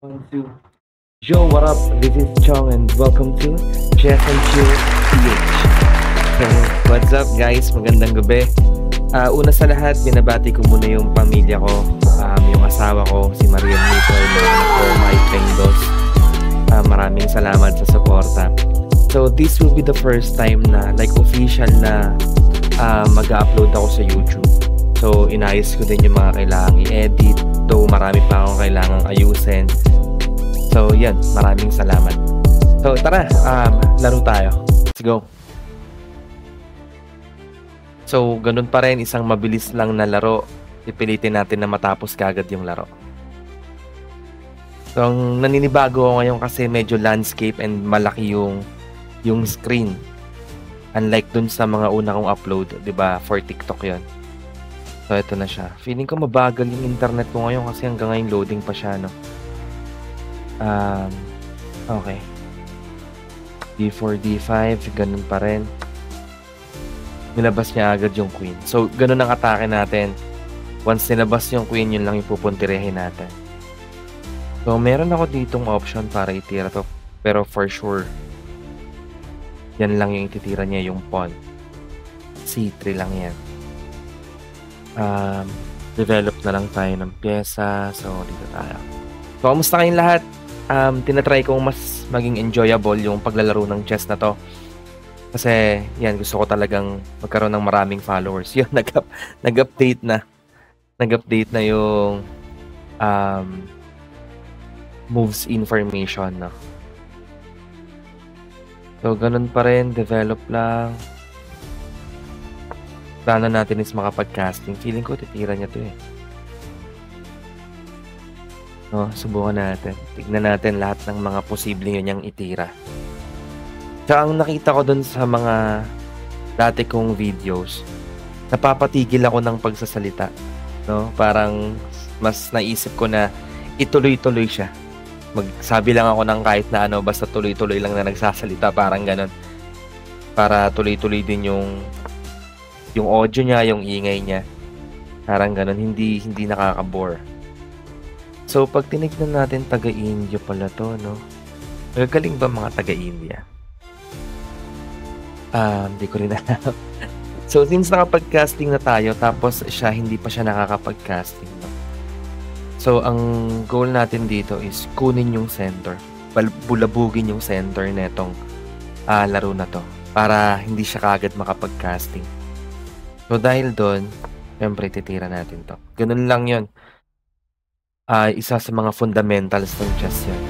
One, two. Yo, what up? This is Chong and welcome to Chess and Chill PH. So, what's up guys? Magandang gabi. Una sa lahat, binabati ko muna yung pamilya ko, yung asawa ko, si Marian Nicole, mga anak ko, Mike Pengdos. Maraming salamat sa suporta. So, this will be the first time na official na mag-upload ako sa YouTube. So, inayos ko din yung mga kailangang i-edit. Though marami pa akong kailangang ayusin. So, yan. Maraming salamat. So, tara. Laro tayo. Let's go. So, ganun pa rin. Isang mabilis lang na laro. Pipilitin natin na matapos kagad yung laro. So, ang naninibago ako ngayon kasi medyo landscape and malaki yung screen. Unlike dun sa mga una kong upload. Diba? For TikTok yon. So, ito na siya. Feeling ko mabagal yung internet ko ngayon kasi hanggang ngayon loading pa siya, no? Okay. D4, D5, ganun pa rin. Nilabas niya agad yung queen. So, ganun ang atake natin. Once nilabas yung queen, yun lang yung pupuntirehin natin. So, meron ako ditong option para itira to. Pero for sure, yan lang yung ititira niya, yung pawn. C3 lang yan. Develop na lang tayo ng pyesa. So, dito tayo. So, kamusta kayong lahat? Tinatry kong mas maging enjoyable yung paglalaro ng chess na to. Kasi, yan, gusto ko talagang magkaroon ng maraming followers. Yun, nag-update na. Nag-update na yung moves information, no? So, ganun pa rin. Develop lang. Plano natin is makapag-casting. Feeling ko, titira niya to eh. No, subukan natin. Tignan natin lahat ng mga posibleng yun niyang itira. Tsaka ang nakita ko dun sa mga dati kong videos, napapatigil ako ng pagsasalita. No? Parang mas naisip ko na ituloy-tuloy siya. Magsabi lang ako ng kahit na ano, basta tuloy-tuloy lang na nagsasalita. Parang ganun. Para tuloy-tuloy din yung audio niya, yung ingay niya. Parang ganun. Hindi nakaka-bore. So, pag tinignan natin, taga-India pala to, no? Magagaling ba mga taga-India? Hindi ko rin alam. So, since nakapag-casting na tayo, tapos siya, hindi pa siya nakakapag-casting, no? So, ang goal natin dito is kunin yung center. Bulabugin yung center netong laro na to. Para hindi siya kagad makapag-casting. So, dahil doon, syempre, titira natin to. Ganun lang yun. Isa sa mga fundamentals ng chess yan.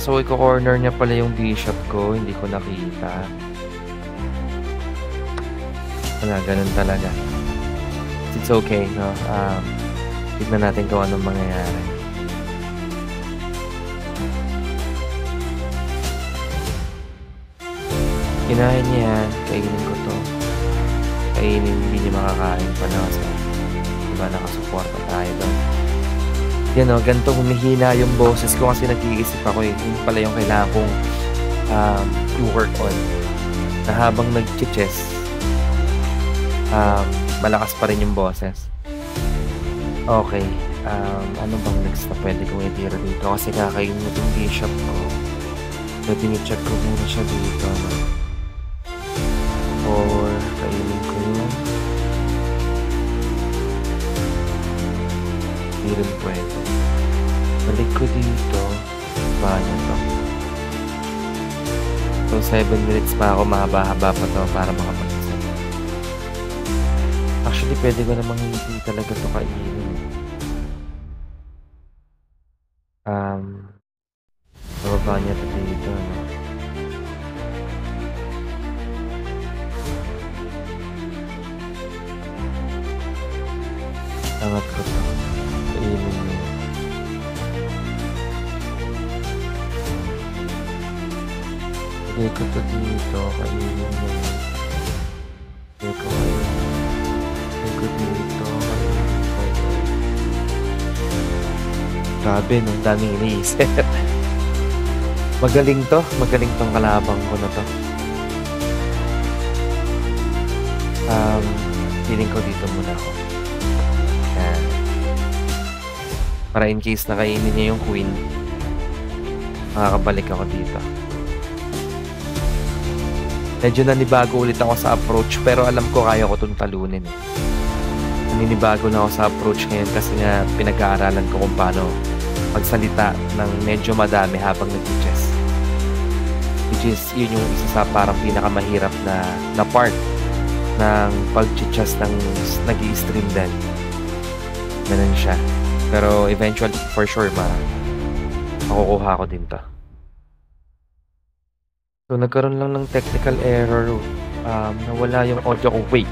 So i-corner niya pala yung bishop ko. Hindi ko nakita. Wala, ganun talaga. It's okay, no? Tignan natin kung anong mangyayari. Kinain niya yan. Kainin ko to. Kainin, hindi niya makakain pa na kasi diba nakasuporta tayo doon. Yan o, ganito humihina yung boses ko kasi nag-iisip ako eh. Yun pala yung kailangan kong i-work on. Na habang nag-chess, malakas pa rin yung boses. Okay. Ano bang next na pwede kong itira dito? Kasi kakainin mo itong bishop ko. Pwede i-check ko muna siya dito. No? Or kainin ko yun. Hindi rin pwede. Balik ko dito. Banyo to. So, 7 minutes pa ako. Mahaba-haba pa to para makapag-isip. Actually, pwede ko namang hindi talaga to kainin. Bababa niya to dito, no? Angat ko to. Kainin mo. Lagay ko to dito. Kainin mo. Lagay ko kainin. Lagay ko dito. Kainin mo. Grabe, no? Daming iniisip. Magaling to. Magaling tong kalabang ko na to. Feeling ko dito muna ako. Yan. Para in case na kainin niya yung queen, makakabalik ako dito. Medyo nanibago ulit ako sa approach, pero alam ko kaya ko itong talunin. Naninibago na ako sa approach ngayon kasi nga pinag-aaralan ko kung paano magsalita ng medyo madami habang nag-chess. Which is, yun yung isa sa parang pinakamahirap na part ng pag-chess ng nag-i-stream din. Ganun siya. Pero eventually, for sure, makukuha ko din to. So, nagkaroon lang ng technical error. Nawala yung audio ko. Wait.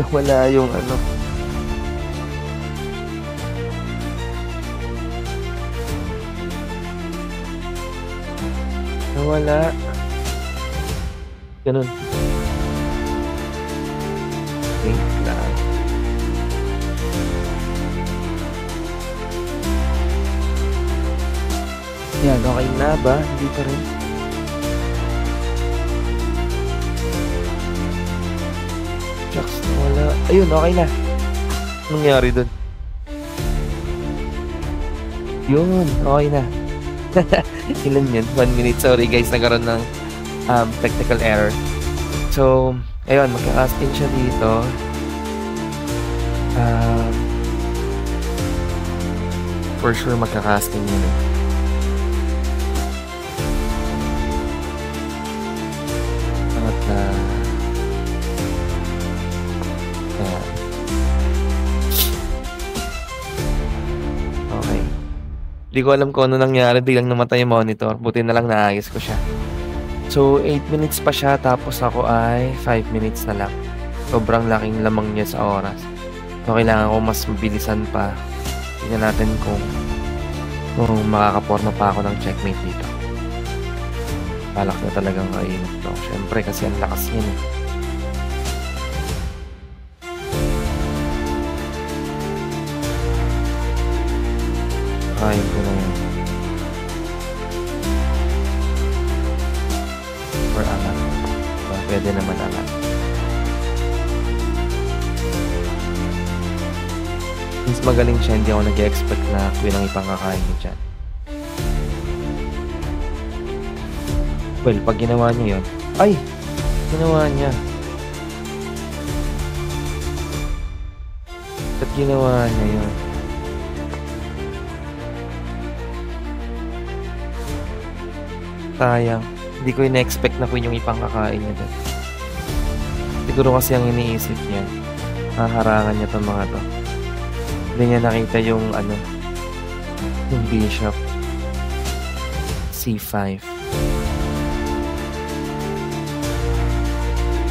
Nawala yung ano. Nawala. Ganun. Wait lang. Yan, okay na ba? Hindi pa rin. Shucks, wala. Ayun, okay na. Anong nangyari dun? Yun, okay na. Ilan yun? 1 minute. Sorry guys, nagkaroon ng technical error. So, ayun, magka-casting siya dito. For sure, magka-casting yun eh. Okay. Hindi ko alam kung ano nangyari. Biglang namatay yung monitor. Buti na lang naayos ko siya. So, 8 minutes pa siya. Tapos ako ay 5 minutes na lang. Sobrang laking lamang niya sa oras. So, kailangan ko mas mabilisan pa. Tingnan natin kung makakaporma pa ako ng checkmate dito. Balak na talagang kainit to. Siyempre kasi ang lakas niya eh. Kain ko na yun. Or angat. Pwede naman angat. Since magaling siya, hindi ako nag-expect na queen ang ipangkakain niya dyan. Well, pag ginawa niya yun, ay! Ginawa niya. Ba't ginawa niya yun? Sayang. Hindi ko ina-expect na queen yung ipangkakain niya dyan. Siguro kasi ang iniisip niya, haharangan niya itong mga to. Hindi niya nakita yung yung bishop. C5.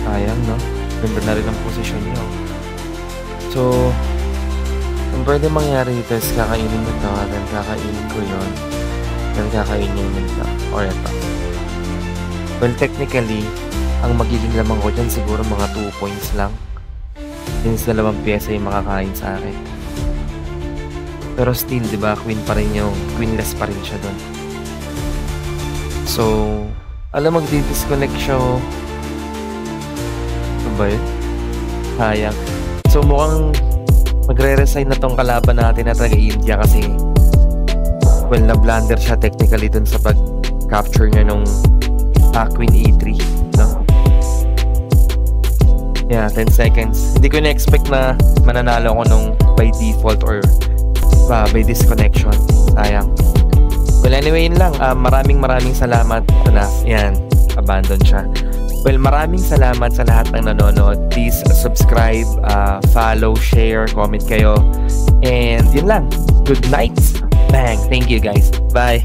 Sayang, no? Ganda na rin ang posisyon niyo. So, ang pwede mangyari dito is kakainin mo ito, then kakainin ko yun, then kakainin mo ito, or ito. Well, technically, ang magiging lamang ko dyan siguro mga 2 points lang. Since 2 pyesa yung makakain sa akin. Pero still, di ba, queen pa rin yung, queenless pa rin siya doon. So, alam magdi-disconnect siya. Ano ba yun? Sayang. So, mukhang magre-resign na tong kalaban natin na taga-India kasi well, na-blunder siya technically dun sa pag-capture niya nung Queen E3. No? Yeah, 10 seconds. Hindi ko na-expect na mananalo ko nung by default or by disconnection. Sayang. Well, anyway, yun lang. Maraming salamat. Yan, abandon siya. Well, maraming salamat sa lahat ng nanonood. Please subscribe, follow, share, comment kayo. And yun lang. Good night. Bang. Thank you guys. Bye.